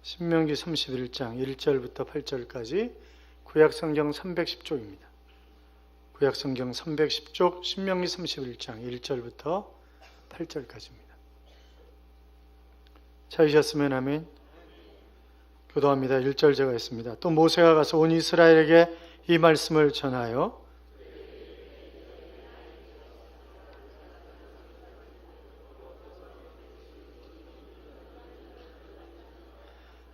신명기 31장 1절부터 8절까지 구약성경 310쪽입니다. 구약성경 310쪽 신명기 31장 1절부터 8절까지입니다. 찾으셨으면 아멘. 교도합니다. 1절 제가 했습니다. 또 모세가 가서 온 이스라엘에게 이 말씀을 전하여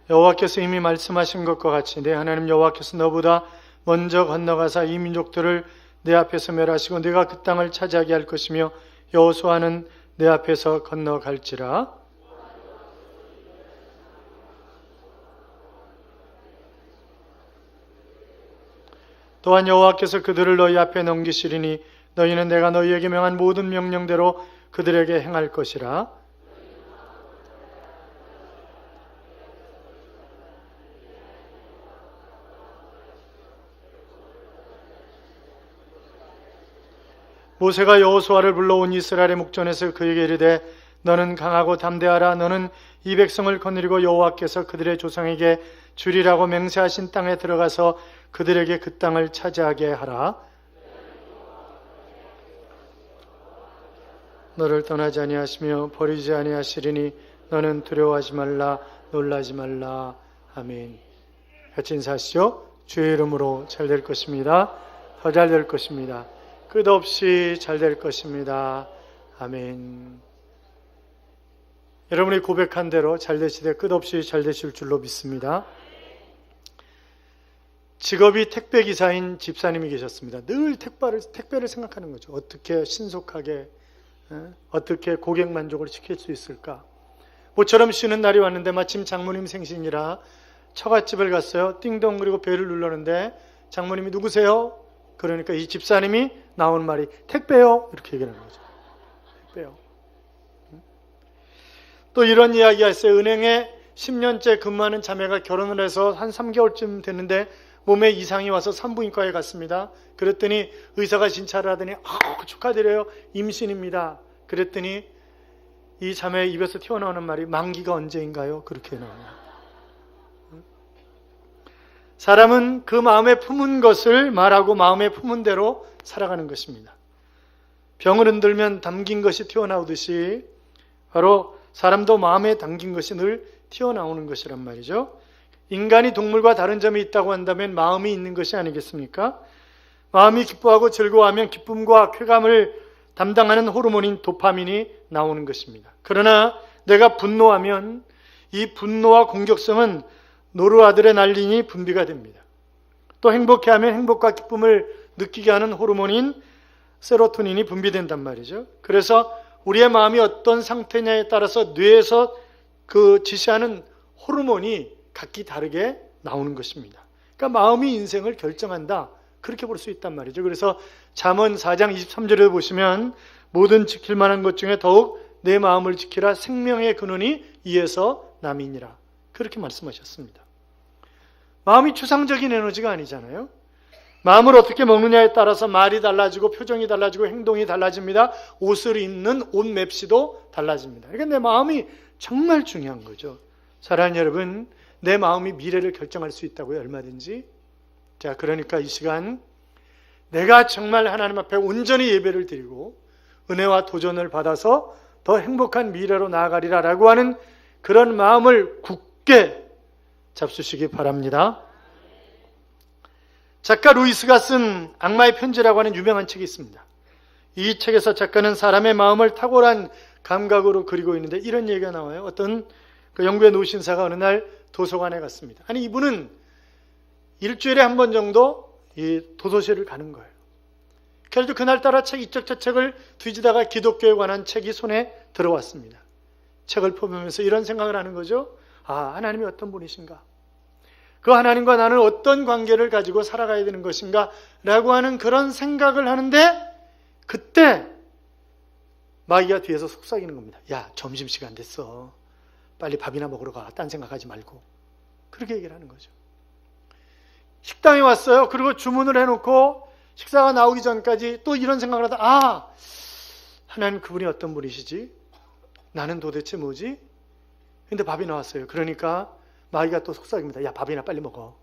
여호와께서 이미 말씀하신 것과 같이 내 하나님 여호와께서 너보다 먼저 건너가사 이 민족들을 내 앞에서 멸하시고 내가 그 땅을 차지하게 할 것이며 여호수아는 내 앞에서 건너갈지라. 또한 여호와께서 그들을 너희 앞에 넘기시리니 너희는 내가 너희에게 명한 모든 명령대로 그들에게 행할 것이라. 모세가 여호수아를 불러온 이스라엘의 목전에서 그에게 이르되 너는 강하고 담대하라. 너는 이 백성을 거느리고 여호와께서 그들의 조상에게 주리라고 맹세하신 땅에 들어가서 그들에게 그 땅을 차지하게 하라. 너를 떠나지 아니하시며 버리지 아니하시리니 너는 두려워하지 말라. 놀라지 말라. 아멘. 같이 인사하시죠. 주의 이름으로 잘 될 것입니다. 더 잘 될 것입니다. 끝없이 잘 될 것입니다. 아멘. 여러분이 고백한 대로 잘 되시되 끝없이 잘 되실 줄로 믿습니다. 직업이 택배기사인 집사님이 계셨습니다. 늘 택배를 생각하는 거죠. 어떻게 신속하게, 어떻게 고객 만족을 시킬 수 있을까. 모처럼 쉬는 날이 왔는데 마침 장모님 생신이라 처갓집을 갔어요. 띵동 그리고 벨을 눌렀는데 장모님이 누구세요? 그러니까 이 집사님이 나온 말이 택배요. 이렇게 얘기하는 거죠. 택배요. 또 이런 이야기가 있어요. 은행에 10년째 근무하는 자매가 결혼을 해서 한 3개월쯤 됐는데 몸에 이상이 와서 산부인과에 갔습니다. 그랬더니 의사가 진찰을 하더니 축하드려요. 임신입니다. 그랬더니 이 자매의 입에서 튀어나오는 말이 만기가 언제인가요? 그렇게 나와요. 사람은 그 마음에 품은 것을 말하고 마음에 품은 대로 살아가는 것입니다. 병을 흔들면 담긴 것이 튀어나오듯이 바로 사람도 마음에 담긴 것이 늘 튀어나오는 것이란 말이죠. 인간이 동물과 다른 점이 있다고 한다면 마음이 있는 것이 아니겠습니까? 마음이 기뻐하고 즐거워하면 기쁨과 쾌감을 담당하는 호르몬인 도파민이 나오는 것입니다. 그러나 내가 분노하면 이 분노와 공격성은 노르아드레날린이 분비가 됩니다. 또 행복해하면 행복과 기쁨을 느끼게 하는 호르몬인 세로토닌이 분비된단 말이죠. 그래서 우리의 마음이 어떤 상태냐에 따라서 뇌에서 그 지시하는 호르몬이 각기 다르게 나오는 것입니다. 그러니까 마음이 인생을 결정한다. 그렇게 볼 수 있단 말이죠. 그래서 잠언 4장 23절에 보시면 모든 지킬 만한 것 중에 더욱 내 마음을 지키라. 생명의 근원이 이에서 남이니라. 그렇게 말씀하셨습니다. 마음이 추상적인 에너지가 아니잖아요. 마음을 어떻게 먹느냐에 따라서 말이 달라지고 표정이 달라지고 행동이 달라집니다. 옷을 입는 옷 맵시도 달라집니다. 그러니까 내 마음이 정말 중요한 거죠. 사랑하는 여러분, 내 마음이 미래를 결정할 수 있다고요. 얼마든지. 자, 그러니까 이 시간 내가 정말 하나님 앞에 온전히 예배를 드리고 은혜와 도전을 받아서 더 행복한 미래로 나아가리라라고 하는 그런 마음을 굳게 잡수시기 바랍니다. 작가 루이스가 쓴 악마의 편지라고 하는 유명한 책이 있습니다. 이 책에서 작가는 사람의 마음을 탁월한 감각으로 그리고 있는데 이런 얘기가 나와요. 어떤 그 영국의 노신사가 어느 날 도서관에 갔습니다. 아니 이분은 일주일에 한 번 정도 이 도서실을 가는 거예요. 그래도 그날따라 책 이쪽 저 책을 뒤지다가 기독교에 관한 책이 손에 들어왔습니다. 책을 펴보면서 이런 생각을 하는 거죠. 아, 하나님이 어떤 분이신가? 그 하나님과 나는 어떤 관계를 가지고 살아가야 되는 것인가? 라고 하는 그런 생각을 하는데 그때 마귀가 뒤에서 속삭이는 겁니다. 야, 점심시간 됐어. 빨리 밥이나 먹으러 가. 딴 생각하지 말고. 그렇게 얘기를 하는 거죠. 식당에 왔어요. 그리고 주문을 해놓고 식사가 나오기 전까지 또 이런 생각을 하다 하나님 그분이 어떤 분이시지? 나는 도대체 뭐지? 근데 밥이 나왔어요. 그러니까 마귀가 또 속삭입니다. 야, 밥이나 빨리 먹어.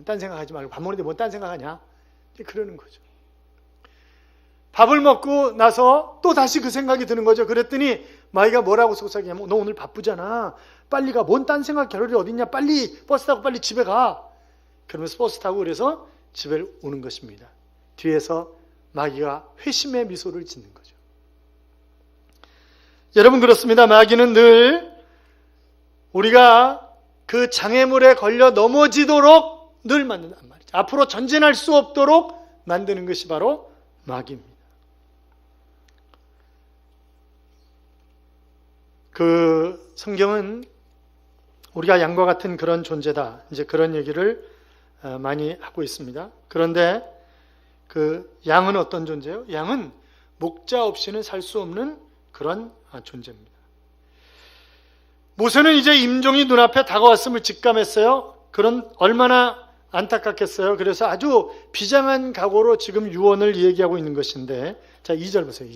딴 생각하지 말고. 밥 먹는데 뭔 딴 생각하냐? 그러는 거죠. 밥을 먹고 나서 또 다시 그 생각이 드는 거죠. 그랬더니 마귀가 뭐라고 속삭이냐면, 너 오늘 바쁘잖아. 빨리 가. 뭔 딴 생각 겨를이 어딨냐. 빨리 버스 타고 빨리 집에 가. 그러면서 버스 타고 그래서 집에 오는 것입니다. 뒤에서 마귀가 회심의 미소를 짓는 거죠. 여러분, 그렇습니다. 마귀는 늘 우리가 그 장애물에 걸려 넘어지도록 늘 만든단 말이죠. 앞으로 전진할 수 없도록 만드는 것이 바로 마귀입니다. 그 성경은 우리가 양과 같은 그런 존재다, 이제 그런 얘기를 많이 하고 있습니다. 그런데 그 양은 어떤 존재예요? 양은 목자 없이는 살 수 없는 그런 존재입니다. 모세는 이제 임종이 눈앞에 다가왔음을 직감했어요. 그런 얼마나 안타깝겠어요. 그래서 아주 비장한 각오로 지금 유언을 얘기하고 있는 것인데, 자, 2절 보세요.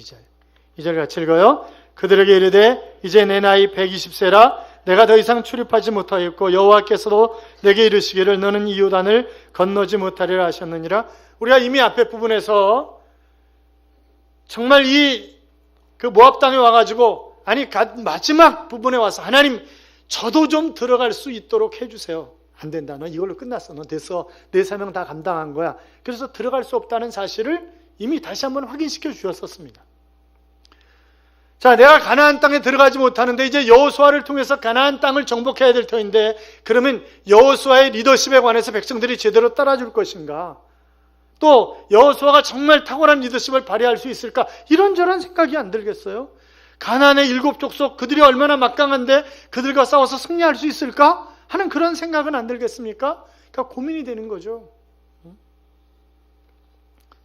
2절 같이 읽어요. 그들에게 이르되 이제 내 나이 120세라 내가 더 이상 출입하지 못하였고 여호와께서도 내게 이르시기를 너는 이 요단을 건너지 못하리라 하셨느니라. 우리가 이미 앞에 부분에서 정말 그 모압 땅에 와가지고, 아니 마지막 부분에 와서 하나님 저도 좀 들어갈 수 있도록 해주세요. 안 된다. 너 이걸로 끝났어. 너 됐어. 내 사명 다 감당한 거야. 그래서 들어갈 수 없다는 사실을 이미 다시 한번 확인시켜 주셨었습니다. 자, 내가 가나안 땅에 들어가지 못하는데 이제 여호수아를 통해서 가나안 땅을 정복해야 될 터인데, 그러면 여호수아의 리더십에 관해서 백성들이 제대로 따라줄 것인가? 또 여호수아가 정말 탁월한 리더십을 발휘할 수 있을까? 이런저런 생각이 안 들겠어요? 가나안의 7 족속 그들이 얼마나 막강한데 그들과 싸워서 승리할 수 있을까? 하는 그런 생각은 안 들겠습니까? 그러니까 고민이 되는 거죠.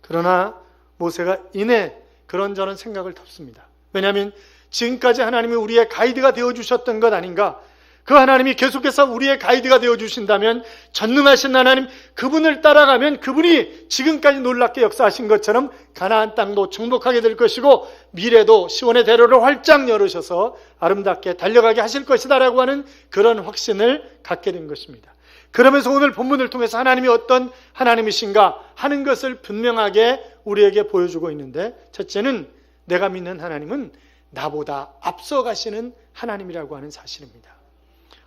그러나 모세가 이내 그런저런 생각을 덮습니다. 왜냐하면 지금까지 하나님이 우리의 가이드가 되어주셨던 것 아닌가? 그 하나님이 계속해서 우리의 가이드가 되어주신다면, 전능하신 하나님 그분을 따라가면 그분이 지금까지 놀랍게 역사하신 것처럼 가나안 땅도 정복하게 될 것이고 미래도 시온의 대로를 활짝 열으셔서 아름답게 달려가게 하실 것이다라고 하는 그런 확신을 갖게 된 것입니다. 그러면서 오늘 본문을 통해서 하나님이 어떤 하나님이신가 하는 것을 분명하게 우리에게 보여주고 있는데, 첫째는 내가 믿는 하나님은 나보다 앞서가시는 하나님이라고 하는 사실입니다.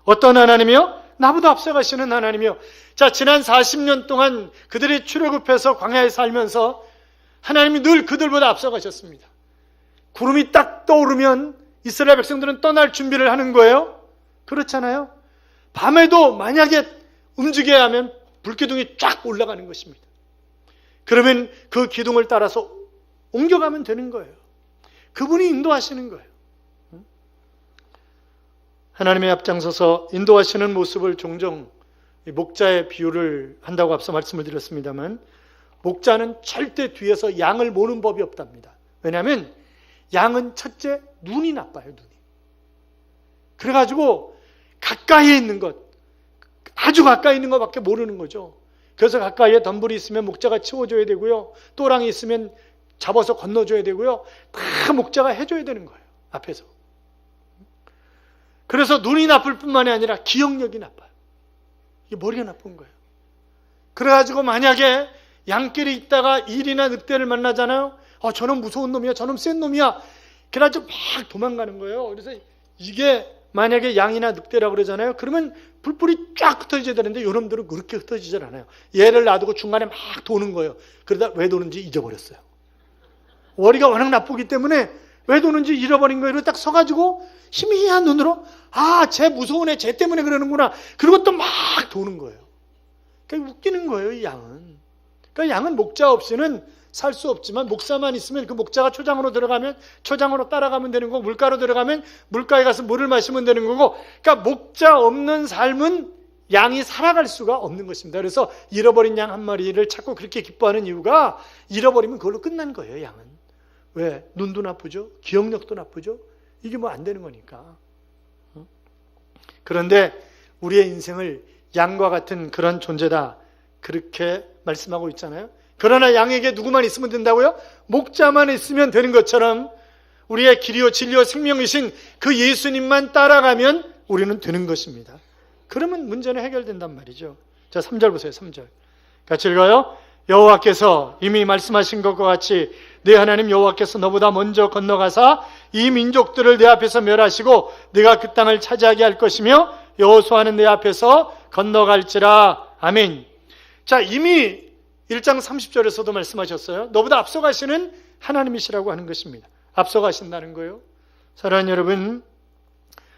어떤 하나님이요? 나보다 앞서가시는 하나님이요. 자, 지난 40년 동안 그들이 출애굽해서 광야에 살면서 하나님이 늘 그들보다 앞서가셨습니다. 구름이 딱 떠오르면 이스라엘 백성들은 떠날 준비를 하는 거예요. 그렇잖아요. 밤에도 만약에 움직여야 하면 불기둥이 쫙 올라가는 것입니다. 그러면 그 기둥을 따라서 옮겨가면 되는 거예요. 그분이 인도하시는 거예요. 하나님의 앞장서서 인도하시는 모습을 종종 목자의 비유를 한다고 앞서 말씀을 드렸습니다만, 목자는 절대 뒤에서 양을 모는 법이 없답니다. 왜냐하면 양은 첫째 눈이 나빠요. 눈이. 그래가지고 가까이에 있는 것, 아주 가까이 있는 것밖에 모르는 거죠. 그래서 가까이에 덤불이 있으면 목자가 치워줘야 되고요, 또랑이 있으면 잡아서 건너줘야 되고요, 다 목자가 해줘야 되는 거예요. 앞에서. 그래서 눈이 나쁠 뿐만이 아니라 기억력이 나빠요. 이게 머리가 나쁜 거예요. 그래가지고 만약에 양끼리 있다가 일이나 늑대를 만나잖아요. 저놈 무서운 놈이야, 저놈 센 놈이야. 그래가지고 막 도망가는 거예요. 그래서 이게 만약에 양이나 늑대라고 그러잖아요. 그러면 불불이 쫙 흩어져야 되는데 이놈들은 그렇게 흩어지질 않아요. 얘를 놔두고 중간에 막 도는 거예요. 그러다 왜 도는지 잊어버렸어요. 머리가 워낙 나쁘기 때문에 왜 도는지 잃어버린 거예요. 딱 서가지고 희미한 눈으로 쟤 무서운 애, 쟤 때문에 그러는구나. 그리고 또 막 도는 거예요. 그러니까 웃기는 거예요, 이 양은. 그러니까 양은 목자 없이는 살 수 없지만 목사만 있으면 그 목자가 초장으로 들어가면 초장으로 따라가면 되는 거고, 물가로 들어가면 물가에 가서 물을 마시면 되는 거고, 그러니까 목자 없는 삶은 양이 살아갈 수가 없는 것입니다. 그래서 잃어버린 양 한 마리를 찾고 그렇게 기뻐하는 이유가, 잃어버리면 그걸로 끝난 거예요, 양은. 왜? 눈도 나쁘죠? 기억력도 나쁘죠? 이게 뭐 안 되는 거니까. 그런데 우리의 인생을 양과 같은 그런 존재다, 그렇게 말씀하고 있잖아요. 그러나 양에게 누구만 있으면 된다고요? 목자만 있으면 되는 것처럼 우리의 길이요 진리요 생명이신 그 예수님만 따라가면 우리는 되는 것입니다. 그러면 문제는 해결된단 말이죠. 자, 3절 보세요. 3절. 같이 읽어요. 여호와께서 이미 말씀하신 것과 같이 네 하나님 여호와께서 너보다 먼저 건너가사 이 민족들을 내 앞에서 멸하시고 네가 그 땅을 차지하게 할 것이며 여호수아는 내 앞에서 건너갈지라. 아멘. 자, 이미 1장 30절에서도 말씀하셨어요. 너보다 앞서가시는 하나님이시라고 하는 것입니다. 앞서가신다는 거예요. 사랑하는 여러분,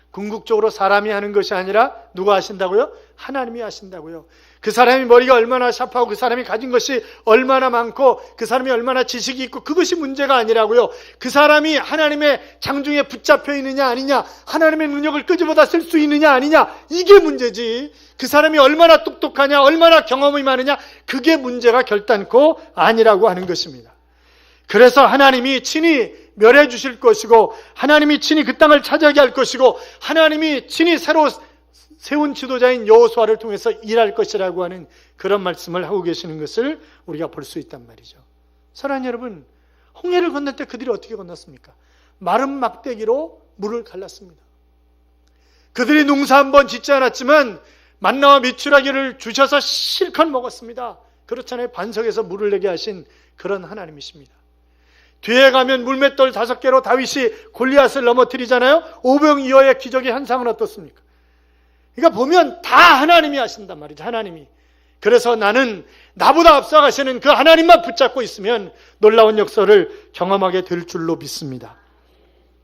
궁극적으로 사람이 하는 것이 아니라 누가 하신다고요? 하나님이 하신다고요. 그 사람이 머리가 얼마나 샤프하고 그 사람이 가진 것이 얼마나 많고 그 사람이 얼마나 지식이 있고 그것이 문제가 아니라고요. 그 사람이 하나님의 장중에 붙잡혀 있느냐 아니냐, 하나님의 능력을 끄집어다 쓸 수 있느냐 아니냐, 이게 문제지. 그 사람이 얼마나 똑똑하냐, 얼마나 경험이 많으냐, 그게 문제가 결단코 아니라고 하는 것입니다. 그래서 하나님이 친히 멸해 주실 것이고 하나님이 친히 그 땅을 차지하게 할 것이고 하나님이 친히 새로 세운 지도자인 여호수아를 통해서 일할 것이라고 하는 그런 말씀을 하고 계시는 것을 우리가 볼 수 있단 말이죠. 사랑하는 여러분, 홍해를 건널 때 그들이 어떻게 건넜습니까? 마른 막대기로 물을 갈랐습니다. 그들이 농사 한번 짓지 않았지만 만나와 미추라기를 주셔서 실컷 먹었습니다. 그렇잖아요. 반석에서 물을 내게 하신 그런 하나님이십니다. 뒤에 가면 물맷돌 5개로 다윗이 골리앗을 넘어뜨리잖아요. 오병이어의 기적의 현상은 어떻습니까? 그러니까 보면 다 하나님이 하신단 말이죠. 하나님이. 그래서 나는 나보다 앞서가시는 그 하나님만 붙잡고 있으면 놀라운 역사를 경험하게 될 줄로 믿습니다.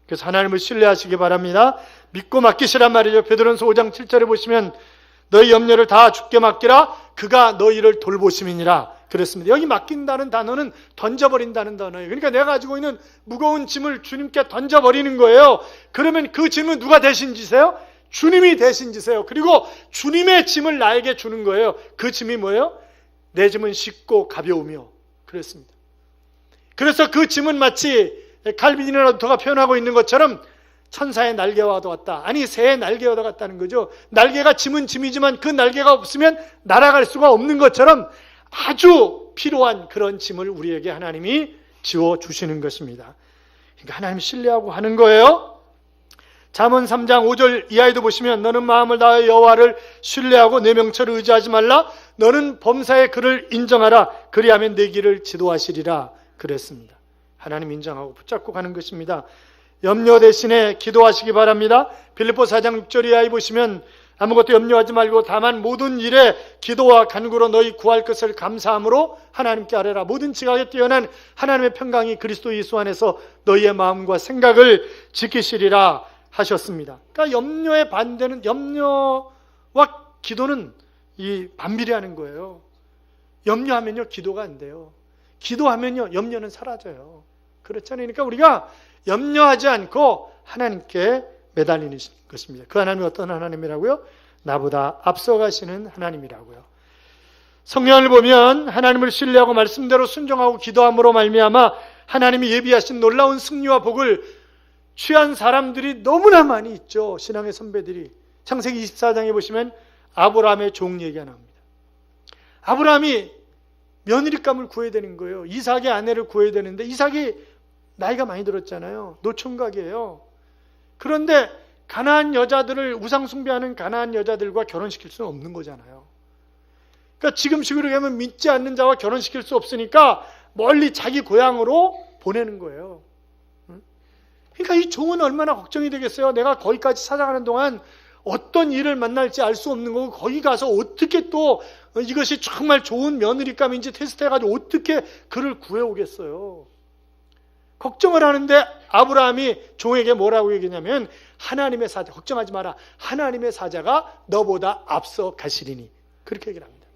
그래서 하나님을 신뢰하시기 바랍니다. 믿고 맡기시란 말이죠. 베드로전서 5장 7절에 보시면 너희 염려를 다 주께 맡기라 그가 너희를 돌보심이니라 그랬습니다. 여기 맡긴다는 단어는 던져버린다는 단어예요. 그러니까 내가 가지고 있는 무거운 짐을 주님께 던져버리는 거예요. 그러면 그 짐은 누가 대신 지세요? 주님이 대신 지세요. 그리고 주님의 짐을 나에게 주는 거예요. 그 짐이 뭐예요? 내 짐은 쉽고 가벼우며 그랬습니다. 그래서 그 짐은 마치 칼빈이나 루터가 표현하고 있는 것처럼 천사의 날개와도 같다. 아니 새의 날개와도 같다는 거죠. 날개가 짐은 짐이지만 그 날개가 없으면 날아갈 수가 없는 것처럼 아주 필요한 그런 짐을 우리에게 하나님이 지어주시는 것입니다. 그러니까 하나님 신뢰하고 하는 거예요. 잠언 3장 5절 이하에도 보시면 너는 마음을 다하여 여호와를 신뢰하고 내 명철을 의지하지 말라. 너는 범사의 그를 인정하라. 그리하면 내 길을 지도하시리라 그랬습니다. 하나님 인정하고 붙잡고 가는 것입니다. 염려 대신에 기도하시기 바랍니다. 빌립보 4장 6절 이하에 보시면 아무것도 염려하지 말고 다만 모든 일에 기도와 간구로 너희 구할 것을 감사함으로 하나님께 아뢰라. 모든 지각에 뛰어난 하나님의 평강이 그리스도 예수 안에서 너희의 마음과 생각을 지키시리라 하셨습니다. 그러니까 염려의 반대는, 염려와 기도는 이 반비례하는 거예요. 염려하면요 기도가 안 돼요. 기도하면요 염려는 사라져요. 그렇잖아요. 그러니까 우리가 염려하지 않고 하나님께 매달리는 것입니다. 그 하나님이 어떤 하나님이라고요? 나보다 앞서가시는 하나님이라고요. 성경을 보면 하나님을 신뢰하고 말씀대로 순종하고 기도함으로 말미암아 하나님이 예비하신 놀라운 승리와 복을 취한 사람들이 너무나 많이 있죠. 신앙의 선배들이. 창세기 24장에 보시면 아브라함의 종 얘기가 나옵니다. 아브라함이 며느리감을 구해야 되는 거예요. 이삭의 아내를 구해야 되는데 이삭이 나이가 많이 들었잖아요. 노총각이에요. 그런데 가나안 여자들을, 우상 숭배하는 가나안 여자들과 결혼시킬 수는 없는 거잖아요. 그러니까 지금식으로 하면 믿지 않는 자와 결혼시킬 수 없으니까 멀리 자기 고향으로 보내는 거예요. 그러니까 이 종은 얼마나 걱정이 되겠어요. 내가 거기까지 찾아가는 동안 어떤 일을 만날지 알 수 없는 거고 거기 가서 어떻게 또 이것이 정말 좋은 며느리감인지 테스트해가지고 어떻게 그를 구해오겠어요. 걱정을 하는데 아브라함이 종에게 뭐라고 얘기했냐면 하나님의 사자, 걱정하지 마라. 하나님의 사자가 너보다 앞서 가시리니. 그렇게 얘기를 합니다.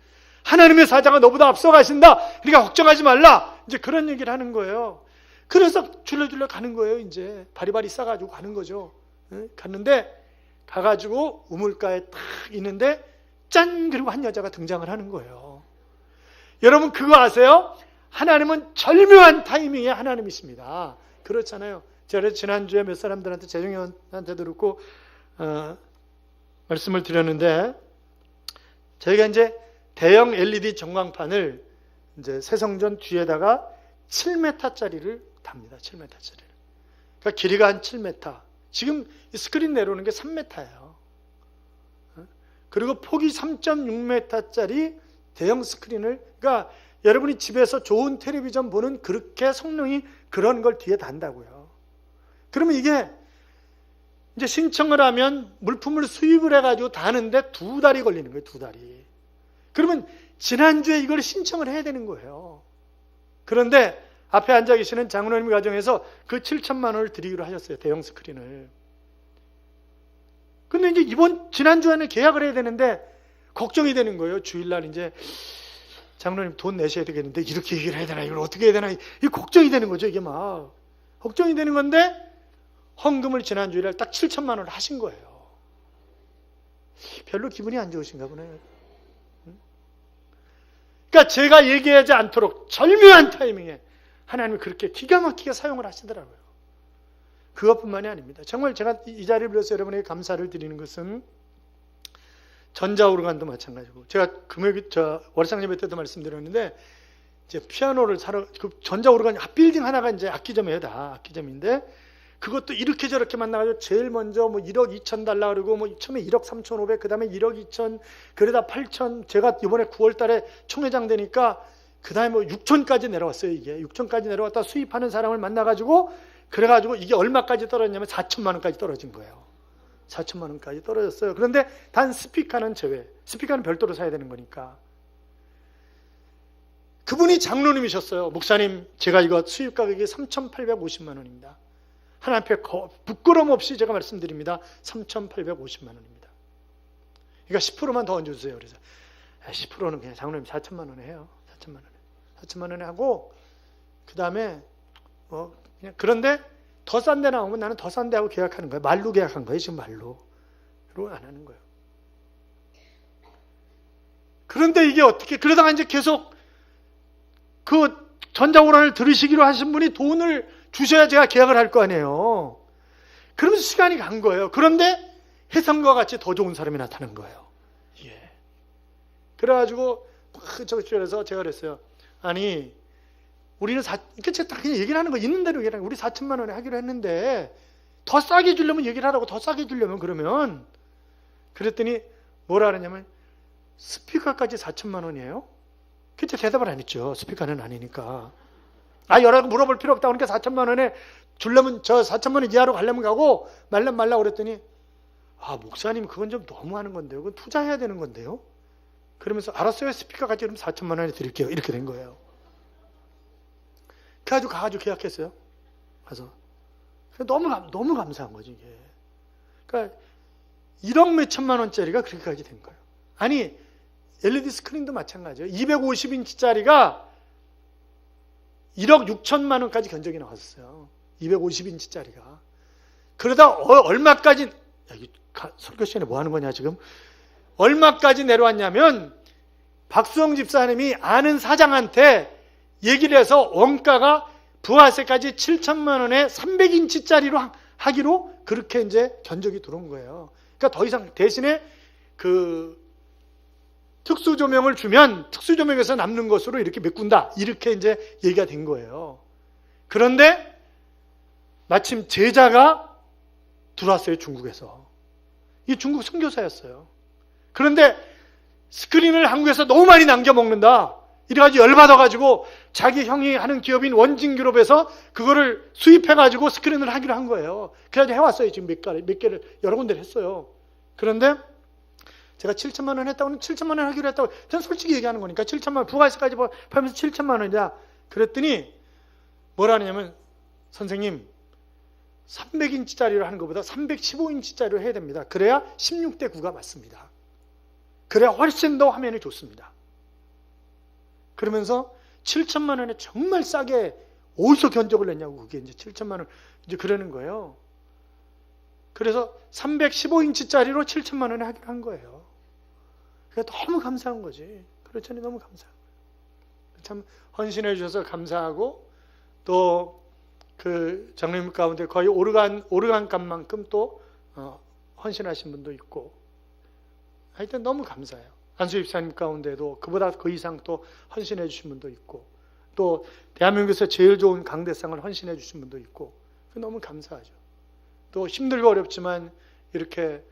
하나님의 사자가 너보다 앞서 가신다. 그러니까 걱정하지 말라. 이제 그런 얘기를 하는 거예요. 그래서 줄레줄레 가는 거예요. 이제 바리바리 싸가지고 가는 거죠. 갔는데 가가지고 우물가에 딱 있는데 짠! 그리고 한 여자가 등장을 하는 거예요. 여러분 그거 아세요? 하나님은 절묘한 타이밍의 하나님이십니다. 그렇잖아요. 제가 지난주에 몇 사람들한테 재정현한테도 그렇고 말씀을 드렸는데 저희가 이제 대형 LED 전광판을 이제 새성전 뒤에다가 7m짜리를 답니다. 7m짜리를. 그러니까 길이가 한 7m. 지금 이 스크린 내려오는 게 3m예요. 그리고 폭이 3.6m짜리 대형 스크린을, 그러니까 여러분이 집에서 좋은 텔레비전 보는 그렇게 성능이 그런 걸 뒤에 단다고요. 그러면 이게 이제 신청을 하면 물품을 수입을 해가지고 다는데 2달이 걸리는 거예요. 2달이. 그러면 지난주에 이걸 신청을 해야 되는 거예요. 그런데 앞에 앉아 계시는 장로님 가정에서 그 7천만 원을 드리기로 하셨어요. 대형 스크린을. 근데 이제 지난주에는 계약을 해야 되는데 걱정이 되는 거예요. 주일날 이제 장로님 돈 내셔야 되겠는데 이렇게 얘기를 해야 되나, 이걸 어떻게 해야 되나, 이게 걱정이 되는 거죠. 이게 막 걱정이 되는 건데 헌금을 지난 주일날 딱 7천만 원을 하신 거예요. 별로 기분이 안 좋으신가 보네요. 그러니까 제가 얘기하지 않도록 절묘한 타이밍에 하나님이 그렇게 기가 막히게 사용을 하시더라고요. 그것뿐만이 아닙니다. 정말 제가 이 자리를 빌어서 여러분에게 감사를 드리는 것은 전자오르간도 마찬가지고, 제가 월상 예배 때도 말씀드렸는데, 이제 피아노를 사러, 그 전자오르간 빌딩 하나가 이제 악기점이에요. 다 악기점인데, 그것도 이렇게 저렇게 만나가지고 제일 먼저 뭐 1억 2천 달라 그러고, 뭐 처음에 1억 3,500, 그 다음에 1억 2천, 그러다 8천, 제가 이번에 9월 달에 총회장 되니까 그 다음에 뭐 6천까지 내려왔어요. 이게 6천까지 내려왔다 수입하는 사람을 만나가지고, 그래가지고 이게 얼마까지 떨어졌냐면 4천만 원까지 떨어진 거예요. 4천만 원까지 떨어졌어요. 그런데 단 스피커는 제외. 스피커는 별도로 사야 되는 거니까. 그분이 장로님이셨어요. 목사님, 제가 이거 수입 가격이 3,850만 원입니다. 하나님 앞에 부끄럼 없이 제가 말씀드립니다. 3,850만 원입니다. 그러니까 10%만 더 얹어주세요. 그래서 10%는 그냥 장로님 4천만 원에 해요. 4천만 원에. 4천만 원에 하고, 그 다음에 그냥, 그런데 더 싼 데 나오면 나는 더 싼 데 하고 계약하는 거예요. 말로 계약한 거예요. 지금 말로. 그리고 안 하는 거예요. 그런데 이게 어떻게, 그러다가 이제 계속 그 전자오란을 들으시기로 하신 분이 돈을 주셔야 제가 계약을 할 거 아니에요. 그러면서 시간이 간 거예요. 그런데 해성과 같이 더 좋은 사람이 나타난 거예요. 예. 그래가지고 그래서 제가 그랬어요. 아니, 우리는 제가 딱 그냥 얘기를 하는 거 있는 대로 얘기하는 거. 우리 4천만 원에 하기로 했는데 더 싸게 주려면 얘기를 하라고. 더 싸게 주려면 그러면. 그랬더니 뭐라 그러냐면 스피커까지 4천만 원이에요? 그때 대답을 안 했죠. 스피커는 아니니까. 여러 가지 물어볼 필요 없다. 그러니까 4천만 원에 주려면 저 4천만 원 이하로 가려면 가고 말라 그랬더니 목사님 그건 좀 너무 하는 건데요. 그건 투자해야 되는 건데요. 그러면서 알았어요. 스피커까지 그럼 4천만 원에 드릴게요. 이렇게 된 거예요. 그래가지고 가가지고 계약했어요. 가서. 너무 감사한 거지, 이게. 그러니까 1억 몇천만 원짜리가 그렇게까지 된 거예요. 아니, LED 스크린도 마찬가지예요. 250인치짜리가 1억 6천만 원까지 견적이 나왔어요. 250인치짜리가. 그러다 얼마까지, 설교 시간에 뭐 하는 거냐, 지금? 얼마까지 내려왔냐면, 박수영 집사님이 아는 사장한테 얘기를 해서 원가가 부가세까지 7천만 원에 300인치짜리로 하기로 그렇게 이제 견적이 들어온 거예요. 그러니까 더 이상 대신에 그 특수 조명을 주면 특수 조명에서 남는 것으로 이렇게 메꾼다. 이렇게 이제 얘기가 된 거예요. 그런데 마침 제자가 들어왔어요. 중국에서. 이 중국 선교사였어요. 그런데 스크린을 한국에서 너무 많이 남겨 먹는다. 이래가지고 열받아가지고 자기 형이 하는 기업인 원진그룹에서 그거를 수입해가지고 스크린을 하기로 한 거예요. 그래가지고 해왔어요. 지금 몇 개를 여러 군데를 했어요. 그런데 제가 7천만 원 했다고는 7천만 원 하기로 했다고 저는 솔직히 얘기하는 거니까 7천만 원 부가세까지 하면서 7천만 원이냐. 그랬더니 뭐라 하냐면 선생님 300인치짜리로 하는 것보다 315인치짜리로 해야 됩니다. 그래야 16대 9가 맞습니다. 그래야 훨씬 더 화면이 좋습니다. 그러면서 7천만 원에 정말 싸게 어디서 견적을 냈냐고 그게 이제 7천만 원 이제 그러는 거예요. 그래서 315인치짜리로 7천만 원에 하기로 한 거예요. 그러니까 너무 감사한 거지. 그렇잖아요. 너무 감사한 거예요. 참 헌신해 주셔서 감사하고 또 그 장로님 가운데 거의 오르간 값만큼 또 헌신하신 분도 있고 하여튼 너무 감사해요. 안수 집사님 가운데도 그보다 그 이상 또 헌신해 주신 분도 있고 또 대한민국에서 제일 좋은 강대상을 헌신해 주신 분도 있고 너무 감사하죠. 또 힘들고 어렵지만 이렇게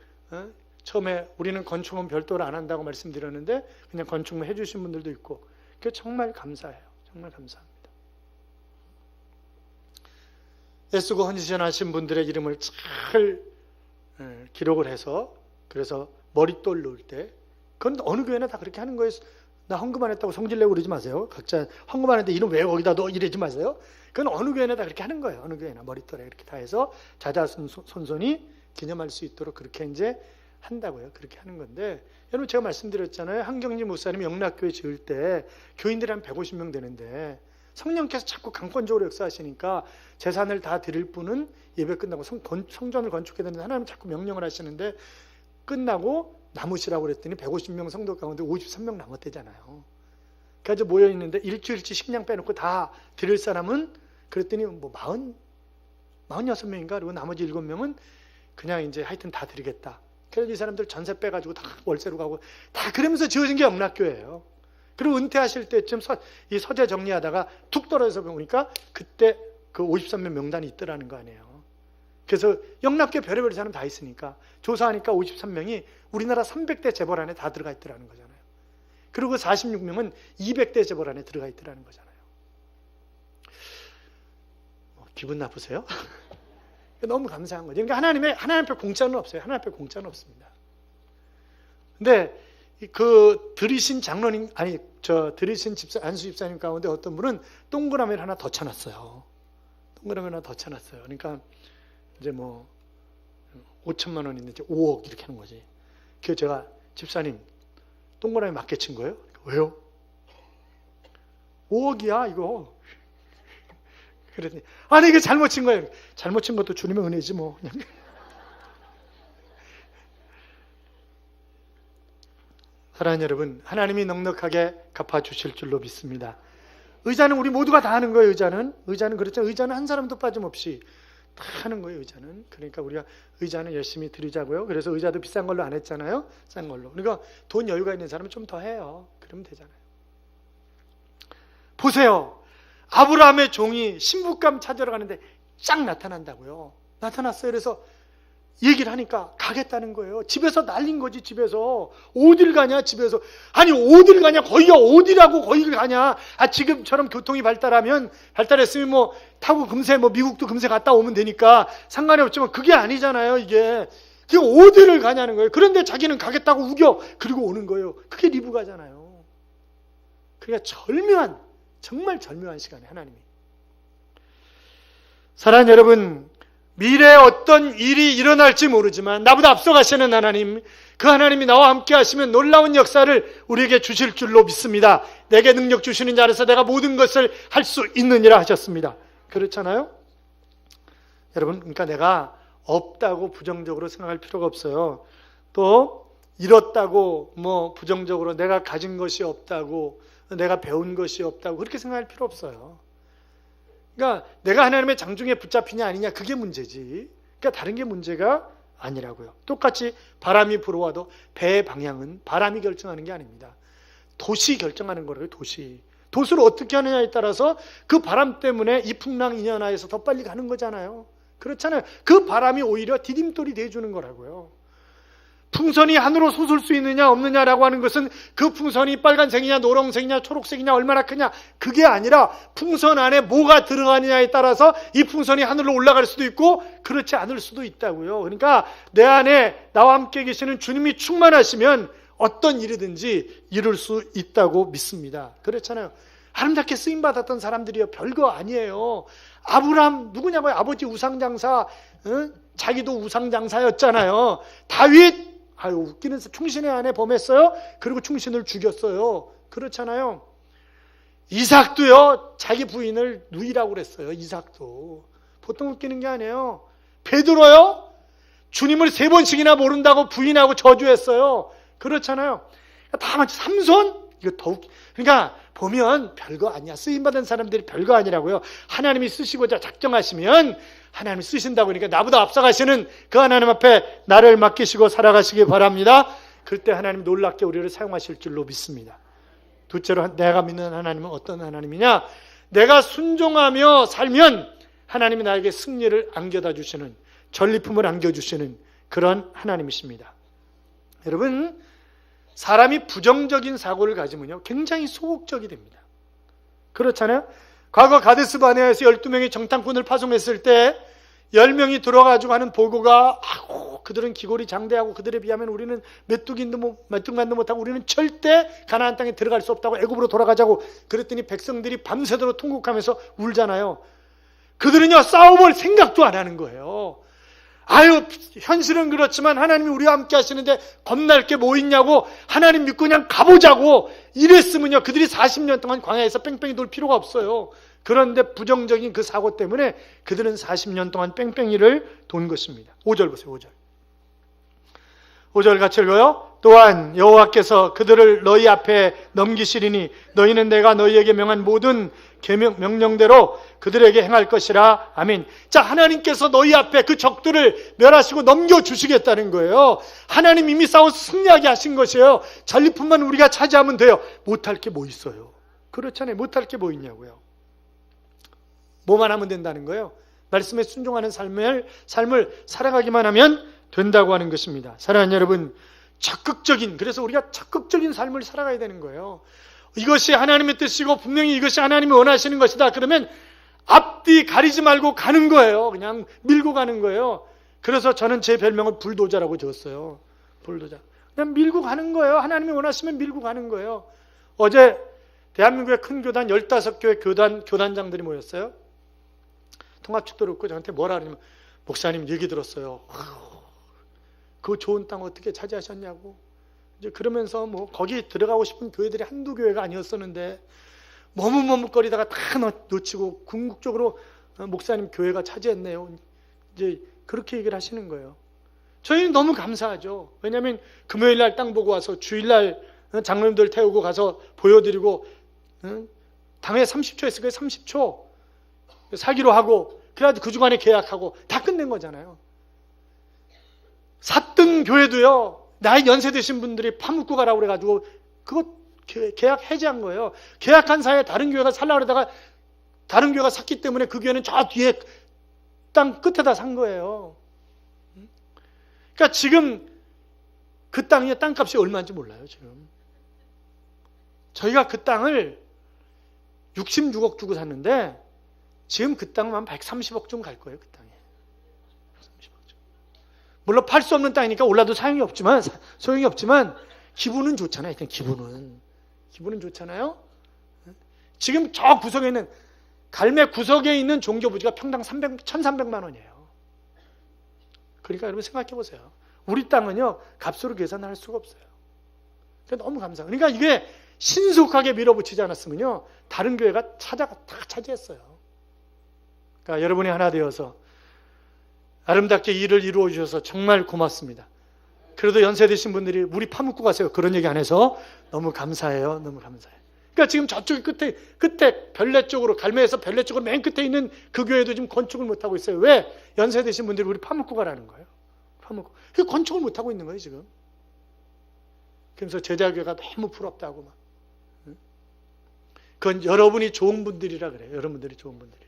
처음에 우리는 건축은 별도로 안 한다고 말씀드렸는데 그냥 건축만 해주신 분들도 있고, 그게 정말 감사해요. 정말 감사합니다. 애쓰고 헌신하신 분들의 이름을 잘 기록을 해서, 그래서 머릿돌 넣을 때, 그건 어느 교회나 다 그렇게 하는 거예요. 나 헌금 안 했다고 성질내고 그러지 마세요. 각자 헌금 안 했는데 이름 왜 거기다 넣어 이러지 마세요. 그건 어느 교회나 다 그렇게 하는 거예요. 어느 교회나 머릿돌에 이렇게 다 해서 자자손손이 기념할 수 있도록 그렇게 이제 한다고요. 그렇게 하는 건데, 여러분 제가 말씀드렸잖아요. 한경지 목사님이 영락교회 지을 때 교인들이 한 150명 되는데 성령께서 자꾸 강권적으로 역사하시니까 재산을 다 드릴 분은 예배 끝나고 성전을 건축해야 되는데 하나님 자꾸 명령을 하시는데, 끝나고 남으시라고 그랬더니 150명 성도 가운데 53명 남았대잖아요. 그래서 모여있는데 일주일치 식량 빼놓고 다 드릴 사람은, 그랬더니 뭐 46명인가? 그리고 나머지 7명은 그냥 이제 하여튼 다 드리겠다. 그래서 이 사람들 전세 빼가지고 다 월세로 가고, 다 그러면서 지어진 게 영락교회예요. 그리고 은퇴하실 때쯤 이 서재 정리하다가 툭 떨어져서 보니까 그때 그 53명 명단이 있더라는 거 아니에요. 그래서 영락교회 별의별 사람 다 있으니까 조사하니까 53명이 우리나라 300대 재벌 안에 다 들어가 있더라는 거잖아요. 그리고 46명은 200대 재벌 안에 들어가 있더라는 거잖아요. 기분 나쁘세요? 너무 감사한 거죠. 그러니까 하나님 앞에 공짜는 없어요. 하나님 앞에 공짜는 없습니다. 근데 그 들이신 장로님, 들이신 안수 집사님 가운데 어떤 분은 동그라미를 하나 더 쳐놨어요. 동그라미를 하나 더 쳐놨어요. 그러니까 이제 뭐 5천만 원인데 이제 5억 이렇게 하는 거지. 그래서 제가 집사님 동그라미 맞게 친 거예요. 왜요? 5억이야 이거. 그랬더니 아니 이게 잘못 친 거예요. 잘못 친 것도 주님의 은혜지 뭐. 그냥. 사랑하는 여러분, 하나님이 넉넉하게 갚아주실 줄로 믿습니다. 의자는 우리 모두가 다 하는 거예요. 의자는 그렇죠. 의자는 한 사람도 빠짐없이 다 하는 거예요. 의자는. 그러니까 우리가 의자는 열심히 드리자고요. 그래서 의자도 비싼 걸로 안 했잖아요. 싼 걸로. 그러니까 돈 여유가 있는 사람은 좀 더 해요. 그러면 되잖아요. 보세요. 아브라함의 종이 신부감 찾으러 가는데 쫙 나타난다고요. 나타났어요. 그래서 얘기를 하니까 가겠다는 거예요. 집에서 날린 거지. 집에서 어딜 가냐 집에서. 아니 어딜 가냐, 거기가 어디라고 거기를 가냐. 지금처럼 교통이 발달했으면 뭐 타고 금세 뭐 미국도 금세 갔다 오면 되니까 상관이 없지만 그게 아니잖아요. 이게 어디를 가냐는 거예요. 그런데 자기는 가겠다고 우겨 그리고 오는 거예요. 그게 리브가잖아요. 그러니까 정말 절묘한 시간에 하나님이. 사랑하는 여러분, 미래에 어떤 일이 일어날지 모르지만 나보다 앞서가시는 하나님, 그 하나님이 나와 함께 하시면 놀라운 역사를 우리에게 주실 줄로 믿습니다. 내게 능력 주시는 자 안에서 내가 모든 것을 할 수 있느니라 하셨습니다. 그렇잖아요? 여러분, 그러니까 내가 없다고 부정적으로 생각할 필요가 없어요. 또 잃었다고 뭐 부정적으로 내가 가진 것이 없다고, 내가 배운 것이 없다고 그렇게 생각할 필요 없어요. 그러니까 내가 하나님의 장중에 붙잡히냐 아니냐 그게 문제지. 그러니까 다른 게 문제가 아니라고요. 똑같이 바람이 불어와도 배의 방향은 바람이 결정하는 게 아닙니다. 돛이 결정하는 거라고요. 돛을 어떻게 하느냐에 따라서 그 바람 때문에 이풍랑 인연하에서 더 빨리 가는 거잖아요. 그렇잖아요. 그 바람이 오히려 디딤돌이 돼주는 거라고요. 풍선이 하늘로 솟을 수 있느냐 없느냐라고 하는 것은 그 풍선이 빨간색이냐 노란색이냐 초록색이냐 얼마나 크냐 그게 아니라 풍선 안에 뭐가 들어가느냐에 따라서 이 풍선이 하늘로 올라갈 수도 있고 그렇지 않을 수도 있다고요. 그러니까 내 안에 나와 함께 계시는 주님이 충만하시면 어떤 일이든지 이룰 수 있다고 믿습니다. 그렇잖아요. 아름답게 쓰임받았던 사람들이요. 별거 아니에요. 아브람 누구냐고요. 아버지 우상장사, 자기도 우상장사였잖아요. 다윗 웃기는 충신의 아내 범했어요. 그리고 충신을 죽였어요. 그렇잖아요. 이삭도요. 자기 부인을 누이라고 그랬어요. 이삭도. 보통 웃기는 게 아니에요. 베드로요. 주님을 3번씩이나 모른다고 부인하고 저주했어요. 그렇잖아요. 다 맞지. 삼손? 이거 더 그러니까 보면 별거 아니야. 쓰임받은 사람들이 별거 아니라고요. 하나님이 쓰시고자 작정하시면 하나님이 쓰신다고. 그러니까 나보다 앞서가시는 그 하나님 앞에 나를 맡기시고 살아가시기 바랍니다. 그때 하나님 놀랍게 우리를 사용하실 줄로 믿습니다. 둘째로 내가 믿는 하나님은 어떤 하나님이냐? 내가 순종하며 살면 하나님이 나에게 승리를 안겨다 주시는, 전리품을 안겨주시는 그런 하나님이십니다. 여러분, 사람이 부정적인 사고를 가지면요, 굉장히 소극적이 됩니다. 그렇잖아요? 과거 가데스 바네아에서 12명의 정탐꾼을 파송했을 때 10명이 들어가지고 하는 보고가, 그들은 기골이 장대하고 그들에 비하면 우리는 메뚜기만도 못하고 우리는 절대 가나안 땅에 들어갈 수 없다고 애굽으로 돌아가자고 그랬더니 백성들이 밤새도록 통곡하면서 울잖아요. 그들은요, 싸워볼 생각도 안 하는 거예요. 현실은 그렇지만 하나님이 우리와 함께 하시는데 겁날 게 뭐 있냐고, 하나님 믿고 그냥 가보자고 이랬으면요, 그들이 40년 동안 광야에서 뺑뺑이 돌 필요가 없어요. 그런데 부정적인 그 사고 때문에 그들은 40년 동안 뺑뺑이를 돈 것입니다. 5절 보세요. 5절 같이 읽어요. 또한 여호와께서 그들을 너희 앞에 넘기시리니 너희는 내가 너희에게 명한 모든 명령대로 그들에게 행할 것이라. 아멘. 자, 하나님께서 너희 앞에 그 적들을 멸하시고 넘겨주시겠다는 거예요. 하나님 이미 싸워서 승리하게 하신 것이에요. 전리품만 우리가 차지하면 돼요. 못할 게 뭐 있어요? 그렇잖아요. 못할 게 뭐 있냐고요. 뭐만 하면 된다는 거예요. 말씀에 순종하는 삶을 살아가기만 하면 된다고 하는 것입니다. 사랑하는 여러분, 그래서 우리가 적극적인 삶을 살아가야 되는 거예요. 이것이 하나님의 뜻이고 분명히 이것이 하나님이 원하시는 것이다. 그러면 앞뒤 가리지 말고 가는 거예요. 그냥 밀고 가는 거예요. 그래서 저는 제 별명을 불도저라고 지었어요. 불도저. 그냥 밀고 가는 거예요. 하나님이 원하시면 밀고 가는 거예요. 어제 대한민국의 큰 교단 15교회 교단장들이 모였어요. 통합축도를 얻고 저한테 뭐라 그러냐면, 목사님 얘기 들었어요. 그 좋은 땅 어떻게 차지하셨냐고. 이제 그러면서 거기 들어가고 싶은 교회들이 한두 교회가 아니었었는데 머뭇머뭇거리다가 다 놓치고 궁극적으로 목사님 교회가 차지했네요. 이제 그렇게 얘기를 하시는 거예요. 저희는 너무 감사하죠. 왜냐하면 금요일날 땅 보고 와서 주일날 장로님들 태우고 가서 보여드리고, 당에 30초 했을 거예요. 30초 사기로 하고, 그래가지고 그 주간에 계약하고 다 끝낸 거잖아요. 샀던 교회도요, 나이 연세 드신 분들이 파묻고 가라고 그래가지고 그거 계약 해지한 거예요. 계약한 사이에 다른 교회가 살라고 그러다가 다른 교회가 샀기 때문에 그 교회는 저 뒤에 땅 끝에다 산 거예요. 그러니까 지금 그 땅의 땅값이 얼마인지 몰라요. 지금 저희가 그 땅을 66억 주고 샀는데 지금 그 땅만 130억 좀 갈 거예요. 그 땅에 130억 좀. 물론 팔 수 없는 땅이니까 올라도 소용이 없지만 기분은 좋잖아요. 일단 기분은 좋잖아요. 지금 저 구석에 있는 갈매 구석에 있는 종교부지가 평당 1,300만 원이에요. 그러니까 여러분 생각해 보세요. 우리 땅은요, 값으로 계산할 수가 없어요. 그러니까 너무 감사해요. 그러니까 이게 신속하게 밀어붙이지 않았으면요, 다른 교회가 다 차지했어요. 그러니까 여러분이 하나 되어서 아름답게 일을 이루어 주셔서 정말 고맙습니다. 그래도 연세 드신 분들이 우리 파묻고 가세요. 그런 얘기 안 해서 너무 감사해요. 너무 감사해요. 그러니까 지금 저쪽 끝에 별내 쪽으로, 갈매에서 별내 쪽으로 맨 끝에 있는 그 교회도 지금 건축을 못하고 있어요. 왜? 연세 드신 분들이 우리 파묻고 가라는 거예요. 파묻고. 그 건축을 못하고 있는 거예요, 지금. 그래서 제자교회가 너무 부럽다고 막. 그건 여러분이 좋은 분들이라 그래요. 여러분들이 좋은 분들이라.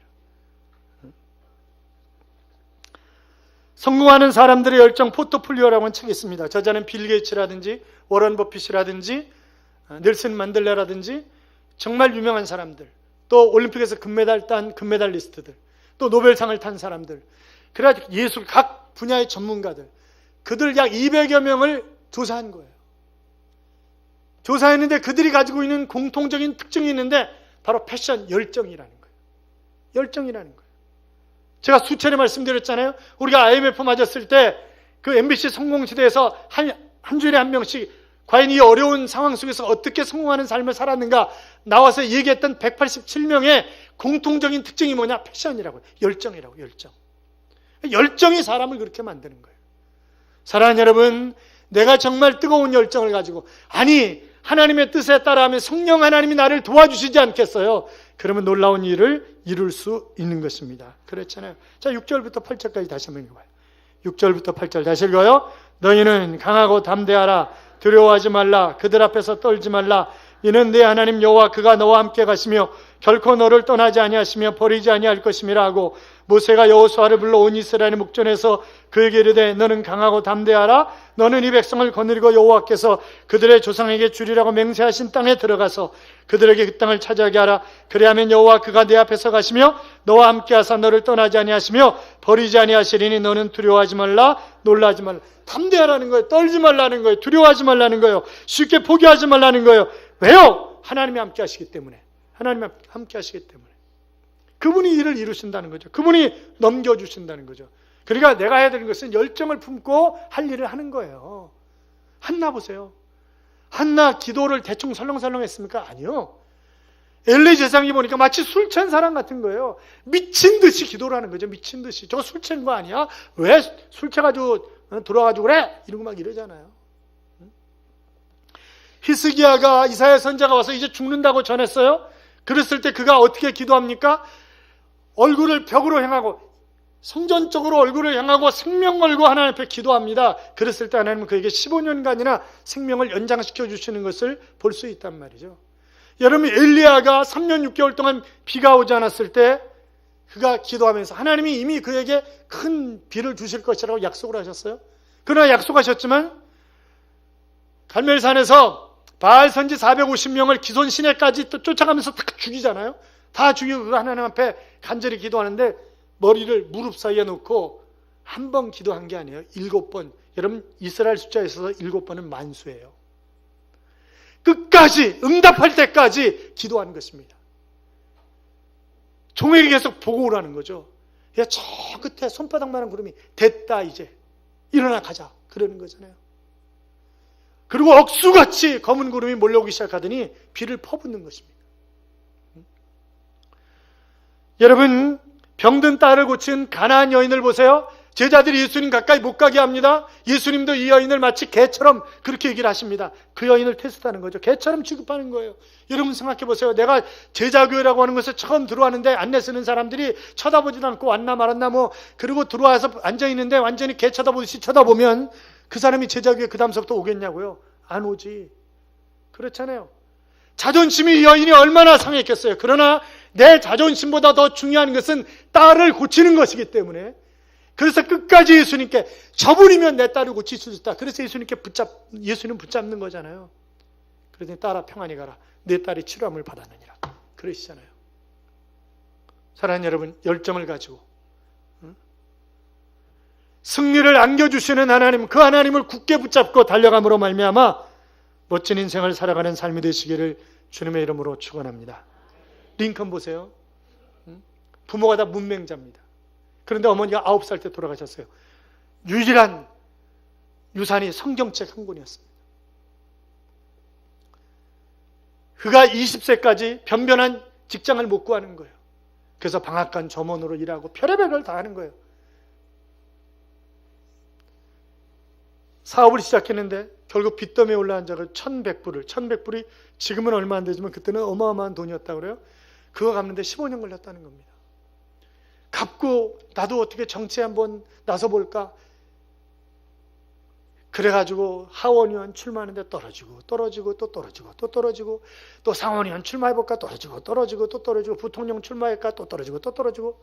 성공하는 사람들의 열정 포트폴리오라고 하는 책이 있습니다. 저자는 빌 게이츠라든지 워런 버핏이라든지 넬슨 만델라라든지 정말 유명한 사람들, 또 올림픽에서 금메달 딴 금메달리스트들, 또 노벨상을 탄 사람들, 그래가지고 예술 각 분야의 전문가들, 그들 약 200여 명을 조사한 거예요. 조사했는데 그들이 가지고 있는 공통적인 특징이 있는데 바로 패션 열정이라는 거예요. 열정이라는 거예요. 제가 수차례 말씀드렸잖아요. 우리가 IMF 맞았을 때 그 MBC 성공시대에서 한 주일에 한 명씩 과연 이 어려운 상황 속에서 어떻게 성공하는 삶을 살았는가 나와서 얘기했던 187명의 공통적인 특징이 뭐냐? 패션이라고요. 열정이라고. 열정이 사람을 그렇게 만드는 거예요. 사랑하는 여러분, 내가 정말 뜨거운 열정을 가지고, 아니 하나님의 뜻에 따라하면 성령 하나님이 나를 도와주시지 않겠어요? 그러면 놀라운 일을 이룰 수 있는 것입니다. 그렇잖아요. 자, 6절부터 8절까지 다시 한번 읽어봐요. 6절부터 8절 다시 읽어요. 너희는 강하고 담대하라. 두려워하지 말라. 그들 앞에서 떨지 말라. 이는 네 하나님 여호와 그가 너와 함께 가시며 결코 너를 떠나지 아니하시며 버리지 아니할 것임이라 하고 모세가 여호수아를 불러 온 이스라엘의 목전에서 그에게 이르되 너는 강하고 담대하라. 너는 이 백성을 거느리고 여호와께서 그들의 조상에게 주리라고 맹세하신 땅에 들어가서 그들에게 그 땅을 차지하게 하라. 그리하면 여호와 그가 네 앞에서 가시며 너와 함께하사 너를 떠나지 아니하시며 버리지 아니하시리니 너는 두려워하지 말라 놀라지 말라. 담대하라는 거예요. 떨지 말라는 거예요. 두려워하지 말라는 거예요. 쉽게 포기하지 말라는 거예요. 왜요? 하나님이 함께 하시기 때문에. 하나님이 함께 하시기 때문에. 그분이 일을 이루신다는 거죠. 그분이 넘겨주신다는 거죠. 그러니까 내가 해야 되는 것은 열정을 품고 할 일을 하는 거예요. 한나 보세요. 한나 기도를 대충 설렁설렁 했습니까? 아니요. 엘리 제사장이 보니까 마치 술 취한 사람 같은 거예요. 미친 듯이 기도를 하는 거죠. 미친 듯이. 저거 술 취한 거 아니야? 왜 술 취해가지고 들어와가지고 그래? 이러고 막 이러잖아요. 히스기야가 이사야 선지자가 와서 이제 죽는다고 전했어요. 그랬을 때 그가 어떻게 기도합니까? 얼굴을 벽으로 향하고 성전 쪽으로 얼굴을 향하고 생명 걸고 하나님 앞에 기도합니다. 그랬을 때 하나님은 그에게 15년간이나 생명을 연장시켜 주시는 것을 볼 수 있단 말이죠. 여러분 엘리야가 3년 6개월 동안 비가 오지 않았을 때 그가 기도하면서 하나님이 이미 그에게 큰 비를 주실 것이라고 약속을 하셨어요. 그러나 약속하셨지만 갈멜산에서 바알 선지 450명을 기손 시내까지 또 쫓아가면서 다 죽이잖아요. 다 죽이고 그 하나님 앞에 간절히 기도하는데 머리를 무릎 사이에 놓고 한 번 기도한 게 아니에요. 7번. 여러분 이스라엘 숫자에 있어서 7번은 만수예요. 끝까지 응답할 때까지 기도하는 것입니다. 종에게 계속 보고 오라는 거죠. 야, 저 끝에 손바닥만한 구름이 됐다 이제 일어나 가자 그러는 거잖아요. 그리고 억수같이 검은 구름이 몰려오기 시작하더니 비를 퍼붓는 것입니다. 여러분 병든 딸을 고친 가나안 여인을 보세요. 제자들이 예수님 가까이 못 가게 합니다. 예수님도 이 여인을 마치 개처럼 그렇게 얘기를 하십니다. 그 여인을 테스트하는 거죠. 개처럼 취급하는 거예요. 여러분 생각해 보세요. 내가 제자교회라고 하는 것에 처음 들어왔는데 안내 쓰는 사람들이 쳐다보지도 않고 왔나 말았나 그리고 들어와서 앉아있는데 완전히 개 쳐다보듯이 쳐다보면 그 사람이 제자교회 그 다음서부터 오겠냐고요? 안 오지. 그렇잖아요. 자존심이 이 여인이 얼마나 상했겠어요. 그러나 내 자존심보다 더 중요한 것은 딸을 고치는 것이기 때문에 그래서 끝까지 예수님께 저분이면 내 딸을 고칠 수 있다. 그래서 예수님 붙잡는 거잖아요. 그러더니 딸아 평안히 가라. 내 딸이 치료함을 받았느니라. 그러시잖아요. 사랑하는 여러분 열정을 가지고 승리를 안겨주시는 하나님, 그 하나님을 굳게 붙잡고 달려감으로 말미암아 멋진 인생을 살아가는 삶이 되시기를 주님의 이름으로 축원합니다. 링컨 보세요. 부모가 다 문맹자입니다. 그런데 어머니가 9살 때 돌아가셨어요. 유일한 유산이 성경책 한 권이었습니다. 그가 20세까지 변변한 직장을 못 구하는 거예요. 그래서 방앗간 점원으로 일하고 별의별 걸 다 하는 거예요. 사업을 시작했는데 결국 빚더미에 올라앉아서 1100불이 지금은 얼마 안 되지만 그때는 어마어마한 돈이었다고 그래요. 그거 갚는데 15년 걸렸다는 겁니다. 갚고 나도 어떻게 정치에 한번 나서볼까? 그래가지고 하원의원 출마하는데 떨어지고 또 상원의원 출마해볼까? 떨어지고 부통령 출마할까? 또 떨어지고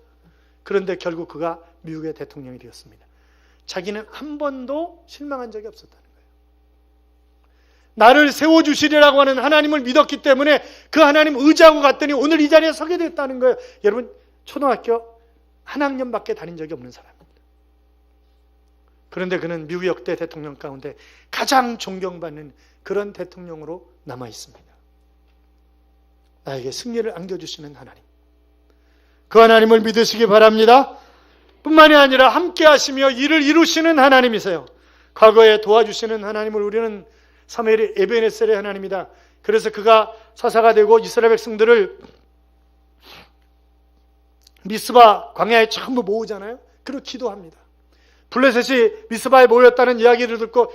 그런데 결국 그가 미국의 대통령이 되었습니다. 자기는 한 번도 실망한 적이 없었다는 거예요. 나를 세워주시리라고 하는 하나님을 믿었기 때문에 그 하나님 의지하고 갔더니 오늘 이 자리에 서게 됐다는 거예요. 여러분 초등학교 한 학년밖에 다닌 적이 없는 사람입니다. 그런데 그는 미국 역대 대통령 가운데 가장 존경받는 그런 대통령으로 남아 있습니다. 나에게 승리를 안겨주시는 하나님, 그 하나님을 믿으시기 바랍니다. 뿐만이 아니라 함께 하시며 일을 이루시는 하나님이세요. 과거에 도와주시는 하나님을 우리는 사무엘이 에베네셀의 하나님이다. 그래서 그가 사사가 되고 이스라엘 백성들을 미스바 광야에 전부 모으잖아요. 그리고 기도합니다. 블레셋이 미스바에 모였다는 이야기를 듣고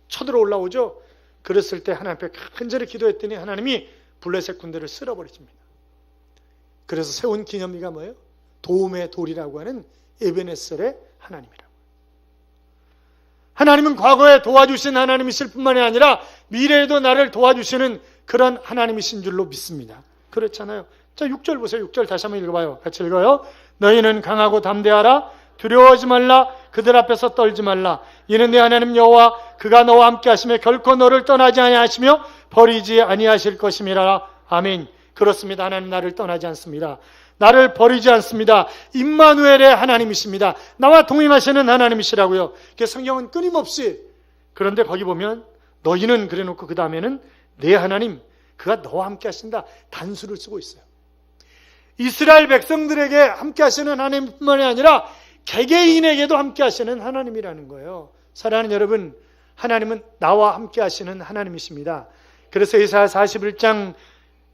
쳐들어 올라오죠. 그랬을 때 하나님 앞에 간절히 기도했더니 하나님이 블레셋 군대를 쓸어버리십니다. 그래서 세운 기념비가 뭐예요? 도움의 돌이라고 하는 에베네셀의 하나님이라고. 하나님은 과거에 도와주신 하나님이실 뿐만이 아니라 미래에도 나를 도와주시는 그런 하나님이신 줄로 믿습니다. 그렇잖아요. 자, 6절 보세요. 6절 다시 한번 읽어봐요. 같이 읽어요. 너희는 강하고 담대하라. 두려워하지 말라. 그들 앞에서 떨지 말라. 이는 내 하나님 여호와 그가 너와 함께 하시며 결코 너를 떠나지 아니하시며 버리지 아니하실 것임이라. 아멘. 그렇습니다. 하나님 나를 떠나지 않습니다. 나를 버리지 않습니다. 임마누엘의 하나님이십니다. 나와 동행하시는 하나님이시라고요. 성경은 끊임없이, 그런데 거기 보면 너희는 그래놓고 그 다음에는 내 하나님, 그가 너와 함께 하신다, 단수를 쓰고 있어요. 이스라엘 백성들에게 함께 하시는 하나님뿐만이 아니라 개개인에게도 함께 하시는 하나님이라는 거예요. 사랑하는 여러분, 하나님은 나와 함께 하시는 하나님이십니다. 그래서 이사야 41장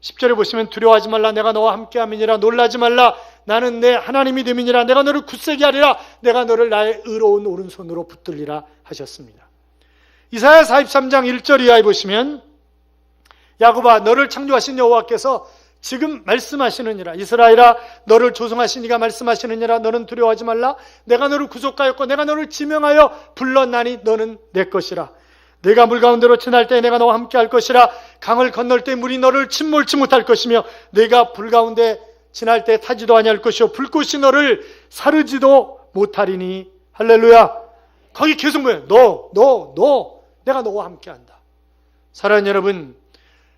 10절에 보시면 두려워하지 말라. 내가 너와 함께 함이니라. 놀라지 말라. 나는 내 하나님이 됨이니라. 내가 너를 굳세게 하리라. 내가 너를 나의 의로운 오른손으로 붙들리라 하셨습니다. 이사야 43장 1절 이하에 보시면 야곱아 너를 창조하신 여호와께서 지금 말씀하시느니라. 이스라엘아 너를 조성하신 이가 말씀하시느니라. 너는 두려워하지 말라. 내가 너를 구속하였고 내가 너를 지명하여 불렀나니 너는 내 것이라. 내가 물 가운데로 지날 때 내가 너와 함께 할 것이라. 강을 건널 때 물이 너를 침몰치 못할 것이며 내가 불 가운데 지날 때 타지도 아니할 것이요 불꽃이 너를 사르지도 못하리니. 할렐루야. 거기 계속 뭐예요? 너 내가 너와 함께 한다. 사랑하는 여러분,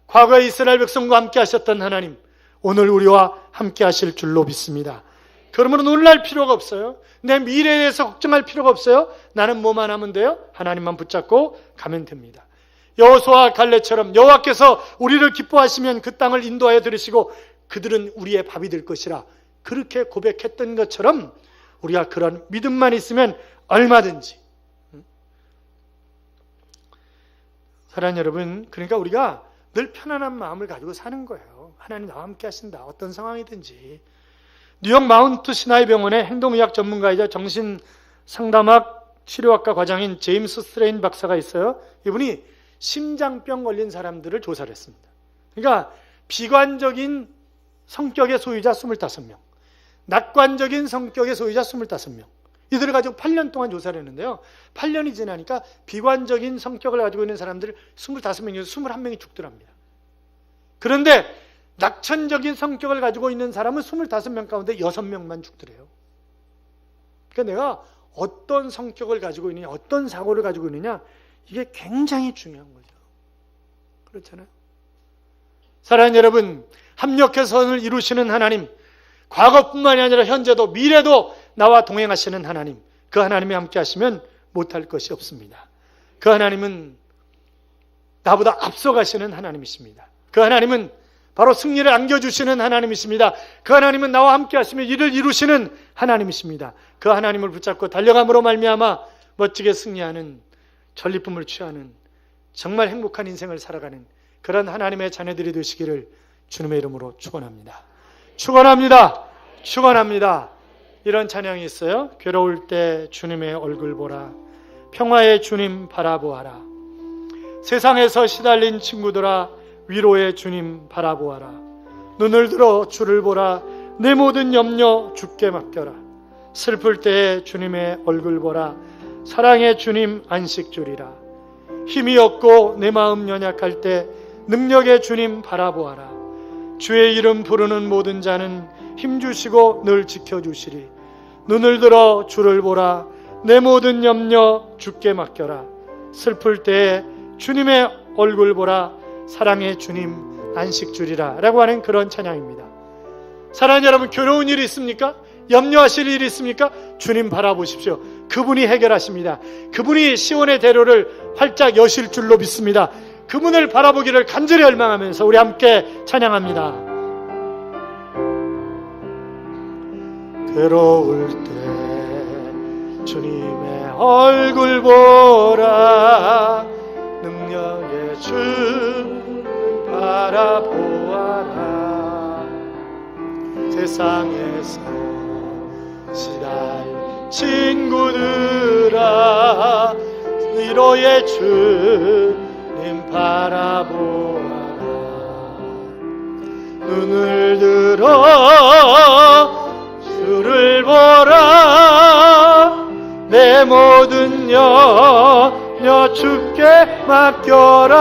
과거에 이스라엘 백성과 함께 하셨던 하나님, 오늘 우리와 함께 하실 줄로 믿습니다. 그러므로 놀랄 필요가 없어요. 내 미래에 대해서 걱정할 필요가 없어요. 나는 뭐만 하면 돼요? 하나님만 붙잡고 가면 됩니다. 여호수아와 갈렙처럼 여호와께서 우리를 기뻐하시면 그 땅을 인도하여 들으시고 그들은 우리의 밥이 될 것이라 그렇게 고백했던 것처럼 우리가 그런 믿음만 있으면 얼마든지. 사랑하는 여러분, 그러니까 우리가 늘 편안한 마음을 가지고 사는 거예요. 하나님 나와 함께 하신다. 어떤 상황이든지. 뉴욕 마운트 시나이 병원의 행동의학 전문가이자 정신상담학 치료학과 과장인 제임스 스트레인 박사가 있어요. 이분이 심장병 걸린 사람들을 조사를 했습니다. 그러니까 비관적인 성격의 소유자 25명, 낙관적인 성격의 소유자 25명. 이들을 가지고 8년 동안 조사를 했는데요. 8년이 지나니까 비관적인 성격을 가지고 있는 사람들 25명에서 21명이 죽더랍니다. 그런데 낙천적인 성격을 가지고 있는 사람은 25명 가운데 6명만 죽더래요. 그러니까 내가 어떤 성격을 가지고 있느냐, 어떤 사고를 가지고 있느냐, 이게 굉장히 중요한 거죠. 그렇잖아요. 사랑하는 여러분, 합력해서 선을 이루시는 하나님, 과거뿐만이 아니라 현재도 미래도 나와 동행하시는 하나님, 그 하나님이 함께 하시면 못할 것이 없습니다. 그 하나님은 나보다 앞서가시는 하나님이십니다. 그 하나님은 바로 승리를 안겨주시는 하나님이십니다. 그 하나님은 나와 함께 하시며 이를 이루시는 하나님이십니다. 그 하나님을 붙잡고 달려감으로 말미암아 멋지게 승리하는, 전리품을 취하는 정말 행복한 인생을 살아가는 그런 하나님의 자녀들이 되시기를 주님의 이름으로 축원합니다. 축원합니다. 축원합니다. 이런 찬양이 있어요. 괴로울 때 주님의 얼굴 보라. 평화의 주님 바라보아라. 세상에서 시달린 친구들아 위로의 주님 바라보아라. 눈을 들어 주를 보라. 내 모든 염려 주께 맡겨라. 슬플 때에 주님의 얼굴 보라. 사랑의 주님 안식 주리라. 힘이 없고 내 마음 연약할 때 능력의 주님 바라보아라. 주의 이름 부르는 모든 자는 힘주시고 늘 지켜주시리. 눈을 들어 주를 보라. 내 모든 염려 주께 맡겨라. 슬플 때에 주님의 얼굴 보라. 사랑의 주님 안식 주리라 라고 하는 그런 찬양입니다. 사랑하는 여러분, 괴로운 일이 있습니까? 염려하실 일이 있습니까? 주님 바라보십시오. 그분이 해결하십니다. 그분이 시온의 대로를 활짝 여실 줄로 믿습니다. 그분을 바라보기를 간절히 열망하면서 우리 함께 찬양합니다. 괴로울 때 주님의 얼굴 보라. 능력의 주 바라보아라. 세상에서 시달 친구들아 위로의 주님 바라보아라. 눈을 들어 주를 보라. 내 모든 염려 주께 맡겨라.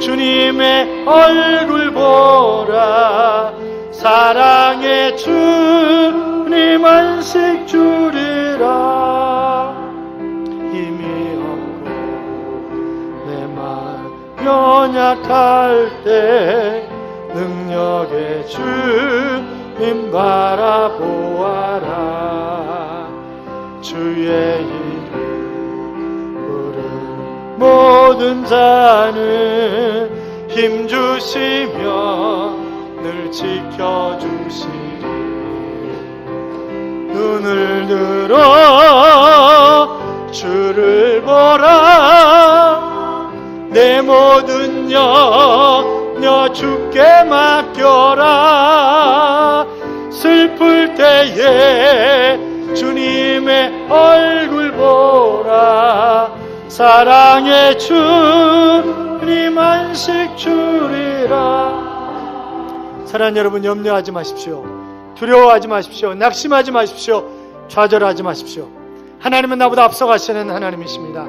주님의 얼굴 보라. 사랑의 주님 안식 주리라. 힘이 없고 내 맘 연약할 때 능력의 주님 바라보아라. 주의 이름 부른 모든 자는 힘주시며 늘 지켜주시리. 눈을 들어 주를 보라. 내 모든 염려 주께 맡겨라. 슬플 때에 주님의 얼굴 보라. 사랑의 주님 안식 주리라. 사랑하는 여러분, 염려하지 마십시오. 두려워하지 마십시오. 낙심하지 마십시오. 좌절하지 마십시오. 하나님은 나보다 앞서가시는 하나님이십니다.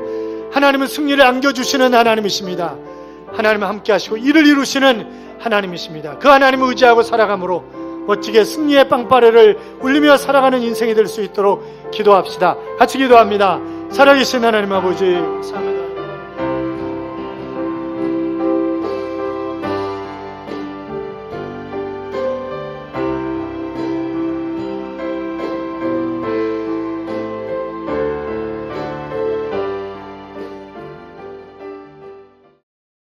하나님은 승리를 안겨주시는 하나님이십니다. 하나님은 함께 하시고 일을 이루시는 하나님이십니다. 그 하나님을 의지하고 살아감으로 멋지게 승리의 빵빠레를 울리며 살아가는 인생이 될 수 있도록 기도합시다. 같이 기도합니다. 살아계신 하나님 아버지,